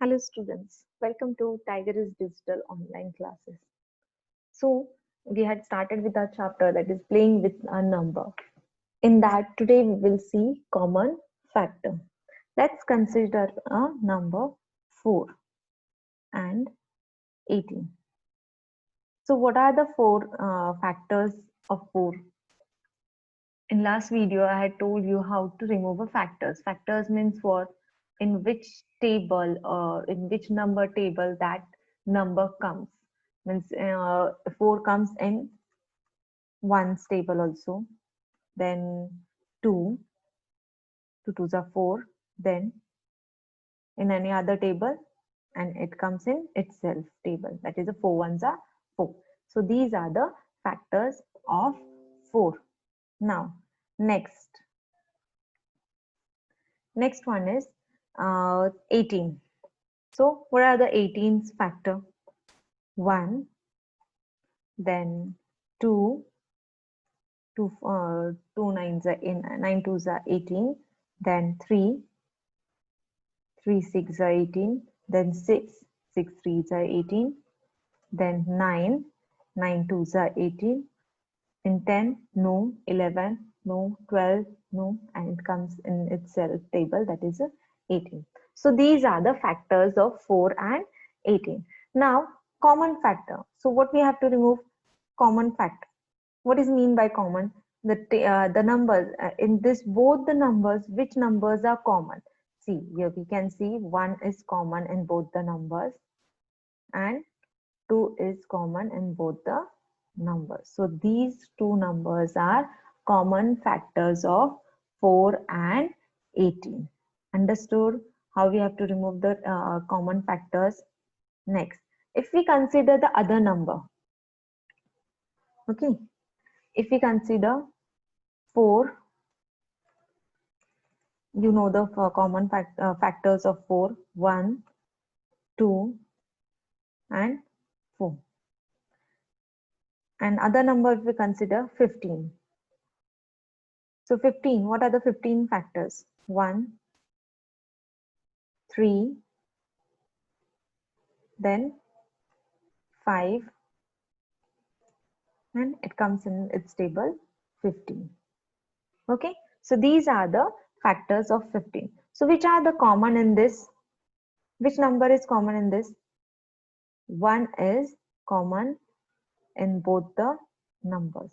Hello students, welcome to Tiger is Digital online classes. So we had started with our chapter that is playing with a number. In that today we will see common factor. Let's consider a number 4 and 18. So what are the four factors of 4? In last video I had told you how to remove a factors. Factors means what? In which table or in which number table that number comes. Means 4 comes in ones table also, then 2, 2 twos are 4, then in any other table, and it comes in itself table, that is the 4 ones are 4. So these are the factors of 4. Now next one is 18. So what are the 18's factor? 1, then 2, 2 nines are in 9 twos are 18, then 3, 3 6 are 18, then 6, 6 threes are 18, then 9, 9 twos are 18, in 10 no, 11 no, 12 no, and it comes in itself table, that is 18. So these are the factors of 4 and 18. Now common factor. So what we have to remove? Common factor. What is mean by common? The numbers in this, both the numbers, which numbers are common? See, here we can see 1 is common in both the numbers and 2 is common in both the numbers. So these two numbers are common factors of 4 and 18. Understood how we have to remove the common factors? Next, if we consider the other number, okay, if we consider 4, you know the common factors of 4, 1, 2 and 4. And other number if we consider 15. So 15, what are the 15 factors? 1, 3, then 5, and it comes in its table 15. Okay, so these are the factors of 15. So which are the common in this? Which number is common in this? 1 is common in both the numbers.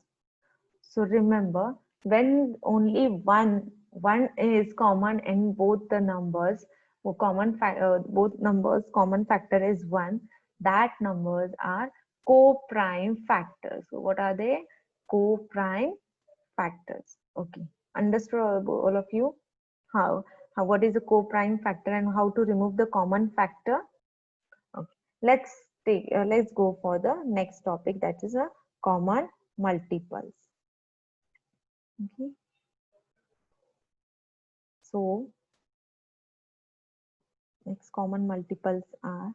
So remember, when only one is common in both the numbers, or both numbers common factor is 1, that numbers are co-prime factors. So what are they? Co-prime factors. Okay, understood all of you? How what is a co-prime factor and how to remove the common factor? Okay, let's go for the next topic, that is a common multiples. Okay, so next common multiples are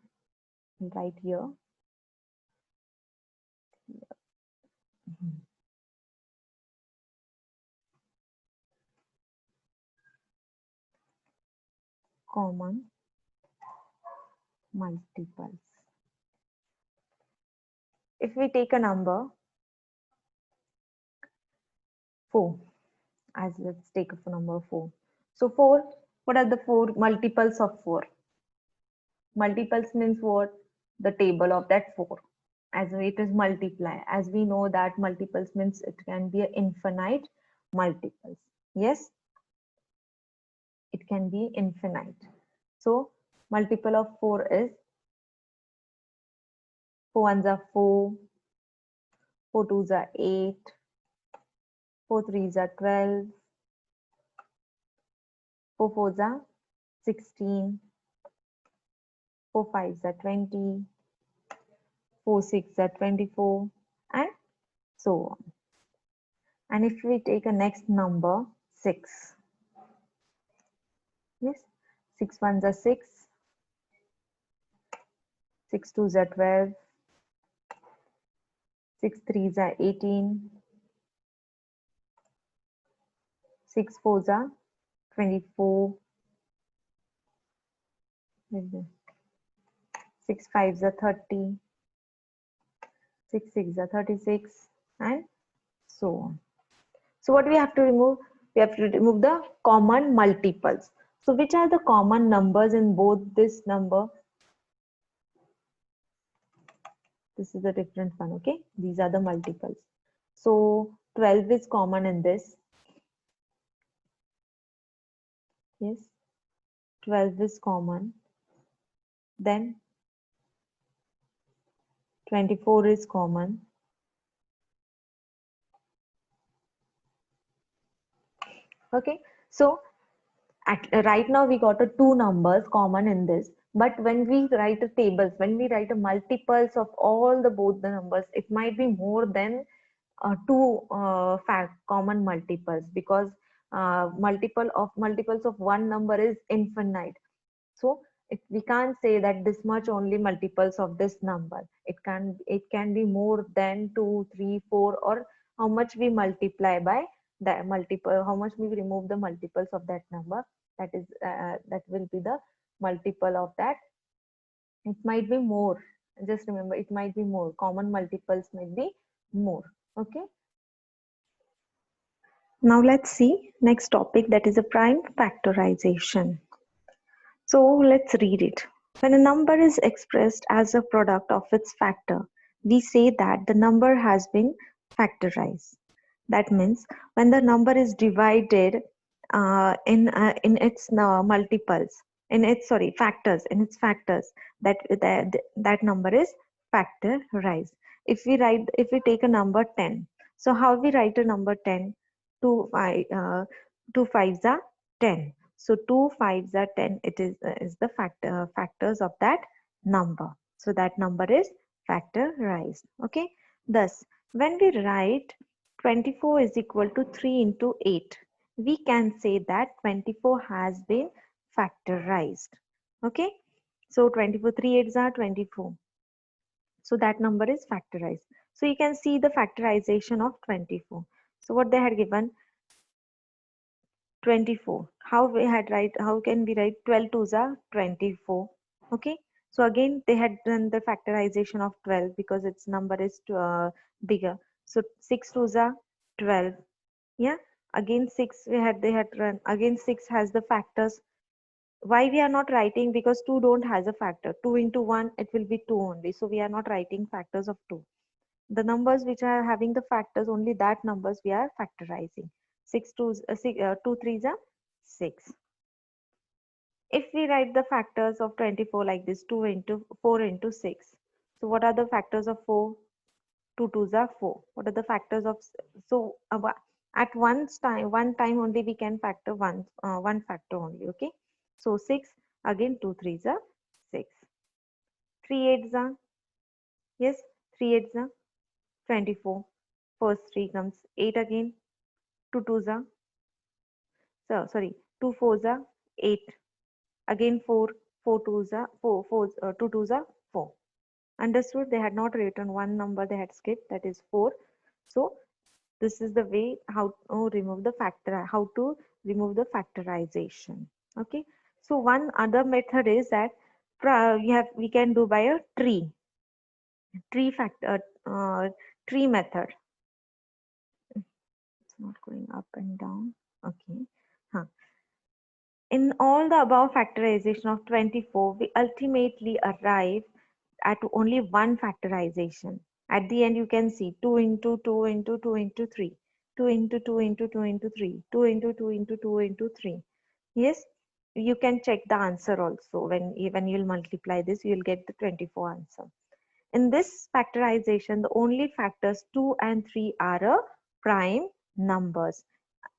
right here. Common multiples. If we take a number 4, as let's take a number 4. So 4, what are the 4 multiples of 4? Multiples means what? The table of that 4. As it is multiply. As we know that multiples means it can be an infinite multiples. Yes, it can be infinite. So multiple of 4 is 4 ones are 4, 4 twos are 8, 4 threes are 12, 4 fours are 16, 4 fives are 20, 4 six are 24, and so on. And if we take a next number 6, yes, 6 ones are 6, 6 twos are 12, 6 threes are 18, 6 fours are 24, 6 5s are 30, 6 6 are 36, and so on. So what we have to remove? We have to remove the common multiples. So which are the common numbers in both this number? This is a different one, okay? These are the multiples. So 12 is common in this. Yes, 12 is common. Then 24 is common. Okay, so right now we got a two numbers common in this, but when we write a tables, when we write a multiples of all the both the numbers, it might be more than two common multiples, because multiples of one number is infinite. So we can't say that this much only multiples of this number. It can be more than 2, 3, 4, or how much we multiply by that multiple, how much we remove the multiples of that number. That will be the multiple of that. It might be more. Just remember, it might be more. Common multiples might be more. Okay. Now let's see next topic, that is a prime factorization. So let's read it. When a number is expressed as a product of its factor, we say that the number has been factorized. That means when the number is divided in its multiples, in its factors, that number is factorized. If we take a number 10, so how we write a number 10? 2 5 2 5s are 10. So 2 5s are 10. It is the factors of that number. So that number is factorized. Okay. Thus, when we write 24 is equal to 3 into 8, we can say that 24 has been factorized. Okay. So 24, 3 8s are 24. So that number is factorized. So you can see the factorization of 24. So what they had given, 24. How can we write 12 twos are 24? Okay. So again, they had done the factorization of 12 because its number is bigger. So 6 twos are 12. Yeah. Again, 6 they had run. Again, 6 has the factors. Why we are not writing? Because 2 don't has a factor. 2 into 1, it will be 2 only. So we are not writing factors of 2. The numbers which are having the factors, only that numbers we are factorizing. 2 threes are 6. If we write the factors of 24 like this, 2 into 4 into 6. So what are the factors of 4? 2 twos are 4. What are the factors of, so at one time only we can factor one factor only. Okay. So 6, again 2 threes are 6. 3 eights are, yes, 3 eights are 24. First 3 comes 8 again. 2 twos are, so sorry, 2 fours are 8. Again 4, 4 twos are 2 twos are 4. Understood? They had not written one number, they had skipped, that is 4. So this is the way how to remove the factorization. Okay. So one other method is that we can do by a tree factor tree method. It's not going up and down. Okay. Huh. In all the above factorization of 24, we ultimately arrive at only one factorization. At the end, you can see 2 into 2 into 2 into 3, 2 into 2 into 2 into 3, 2 into 2 into 2 into 3. Yes, you can check the answer also. When you'll multiply this, you'll get the 24 answer. In this factorization, the only factors 2 and 3 are a prime numbers.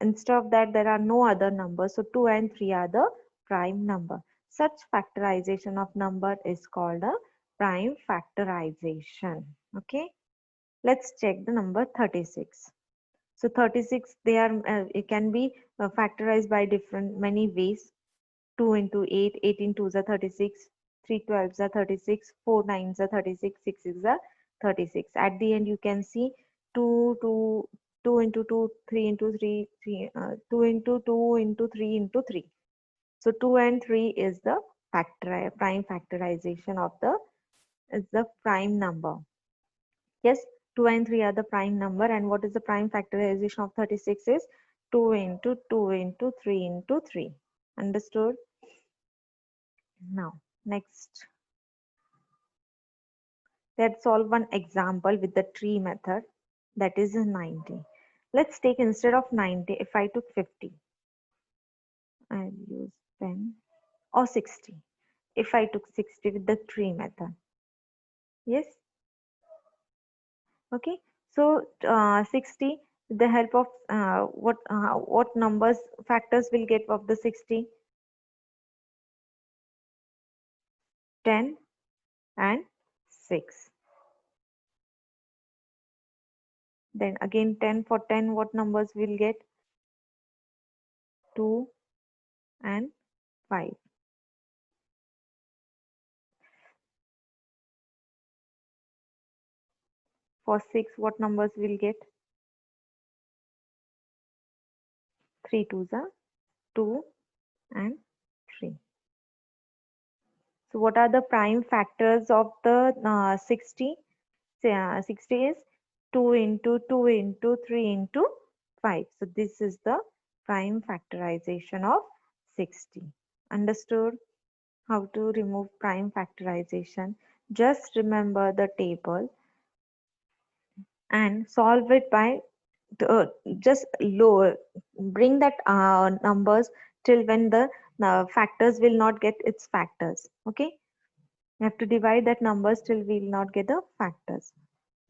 Instead of that, there are no other numbers. So 2 and 3 are the prime number. Such factorization of number is called a prime factorization. Okay. Let's check the number 36. So 36, it can be factorized by many ways. 2 into 8, 8 into 2 is 36, 3 12s are 36, 4 9s are 36, 6 6 are 36. At the end, you can see 2, 2, 2 into 2, 3 into 3, 2 into 2 into 3 into 3. So 2 and 3 is the prime factorization of the is the prime number. Yes, 2 and 3 are the prime number. And what is the prime factorization of 36 is 2 into 2 into 3 into 3. Understood? Now, next. Let's solve one example with the tree method, that is 90. Let's take, instead of 90, if I took 50, I'll use pen, or 60. If I took 60 with the tree method. Yes? Okay. So 60 with the help of what numbers factors will get of the 60? 10 and 6. Then again 10, for 10 what numbers will get? 2 and 5. For 6 what numbers will get? 3 twos are 2 and 3. So what are the prime factors of the 60? 60 is 2 into 2 into 3 into 5. So this is the prime factorization of 60. Understood how to remove prime factorization? Just remember the table and solve it by just lower, bring that numbers till when the factors will not get its factors. Okay, you have to divide that numbers till we will not get the factors.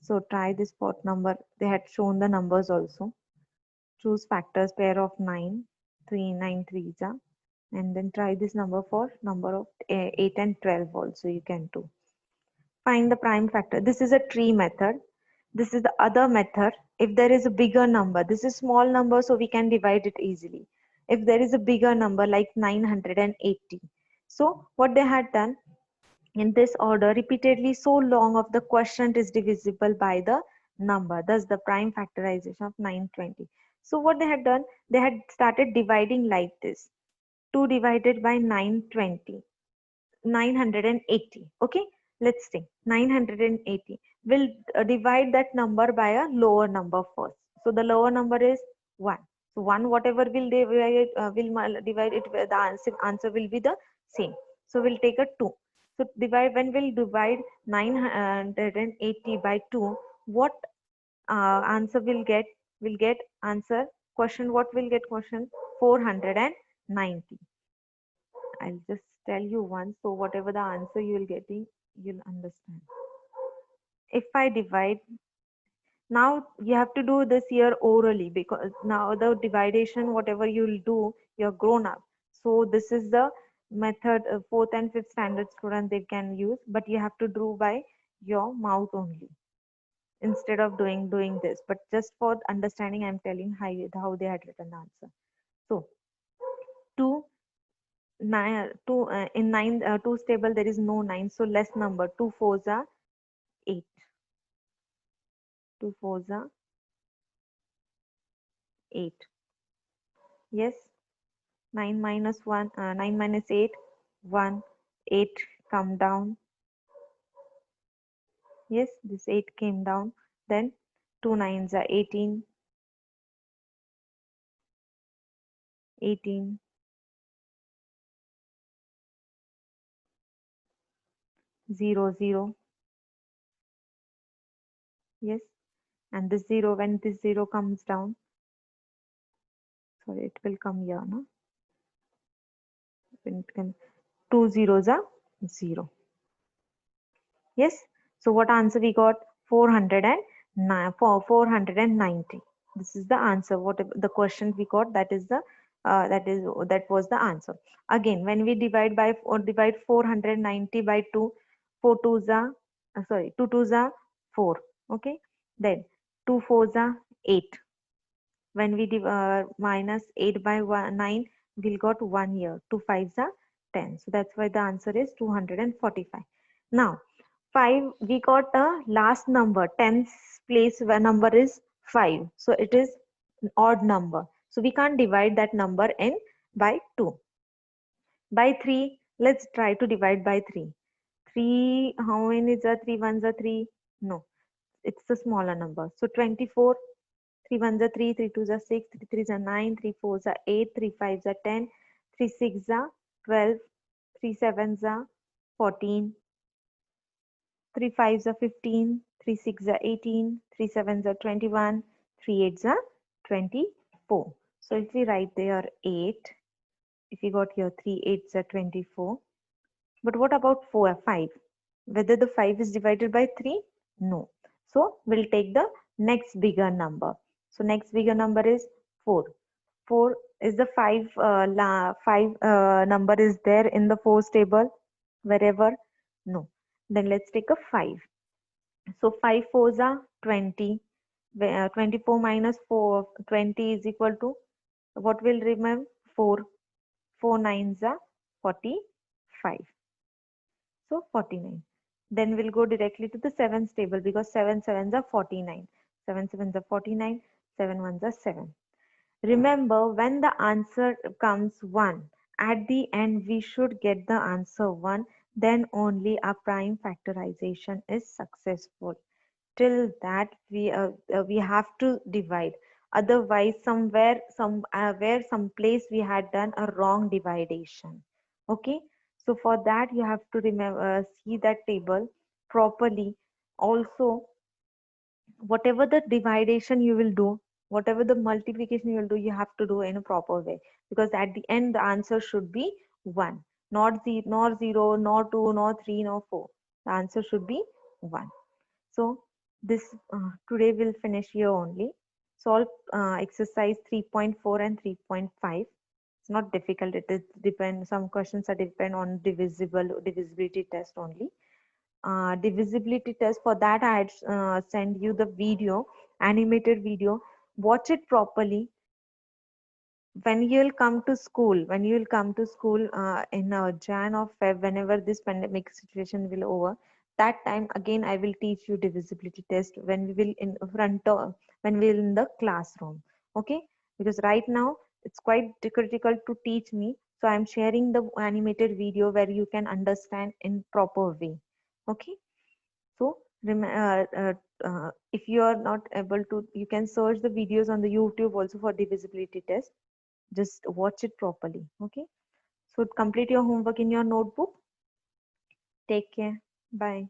So try this fourth number. They had shown the numbers also. Choose factors pair of 9, 3, 9 threes are, and then try this number for number of 8 and 12 also you can do. Find the prime factor. This is a tree method. This is the other method. If there is a bigger number, this is small number, so we can divide it easily. If there is a bigger number like 980, so what they had done, in this order repeatedly so long of the quotient is divisible by the number, thus the prime factorization of 920. So what they had done, they had started dividing like this: 2 divided by 920, 980. Okay, let's see, 980 will divide that number by a lower number first. So the lower number is 1. So 1 whatever will divide divide it, the answer will be the same. So we'll take a 2. So divide, when we'll divide 980 by 2, what answer will get? Will get answer question, what will get question? 490. I'll just tell you once, so whatever the answer you will getting, you'll understand. If I divide, now you have to do this here orally, because now the dividation, whatever you'll do, you're grown up. So this is the method fourth and fifth standard student they can use, but you have to do by your mouth only instead of doing this. But just for understanding, I'm telling how they had written the answer. So 2 9 2 in 9 2's table there is no 9, so less number. 2 fours are 8. 2 fours are 8. Yes, 9 minus 1 9 minus 8 1. 8 come down. Yes, this 8 came down. Then 2 nines are 18. 18. 0 0. Yes, and this 0, when this 0 comes down, sorry, it will come here, no? When it can, 2 zeros are 0. Yes, so what answer we got? 490. This is the answer. What the question we got, that is the that was the answer. Again, when we divide by or divide 490 by 2, 4 twos are sorry, 2 twos are 4. Okay, then 2 fours are 8. When we minus 8 by 9, we'll got 1 here. 2 fives are 10. So that's why the answer is 245. Now 5, we got a last number. 10th place where number is 5. So it is an odd number. So we can't divide that number by 2. By 3, let's try to divide by 3. 3, how many is a 3 ones are 3? No, it's the smaller number. So 24, 3 ones are 3, 3 twos are 6, 3 threes are 9, 3 fours are 8, 3 fives are 10, 3 sixes are 12, 3 sevens are 14, 3 fives are 15, 3 sixes are 18, 3 sevens are 21, 3 eights are 24. So if we write there 8, if you got here 3 eights are 24. But what about 4, 5? Whether the 5 is divided by 3? No. So we'll take the next bigger number. So next bigger number is 4. 4 is the 5 number is there in the 4's table wherever? No. Then let's take a 5. So 5 fours are 20. 24 minus 4, 20 is equal to what will remain? 4. 4 nines are 45. So 49. Then we'll go directly to the sevens table because 7 sevens are 49. 7 sevens are 49. 7 ones are 7. Remember, when the answer comes 1, at the end we should get the answer 1. Then only our prime factorization is successful. Till that we have to divide. Otherwise, somewhere where some place we had done a wrong dividation. Okay. So for that you have to remember see that table properly. Also, whatever the dividation you will do, whatever the multiplication you will do, you have to do in a proper way, because at the end the answer should be 1, not 0, nor 0, nor 2, nor 3, nor 4. The answer should be 1. So this today we'll finish here only. Solve exercise 3.4 and 3.5. It's not difficult. It is depend. Some questions are depend on divisibility test only. Divisibility test, for that I had send you the video, animated video. Watch it properly. When you'll come to school, in Jan or Feb, whenever this pandemic situation will over, that time again I will teach you divisibility test when we will when we will in the classroom. Okay, because right now it's quite critical to teach me, so I'm sharing the animated video where you can understand in proper way. Okay. So if you are not able to, you can search the videos on the YouTube also for divisibility test. Just watch it properly. Okay. So complete your homework in your notebook. Take care. Bye.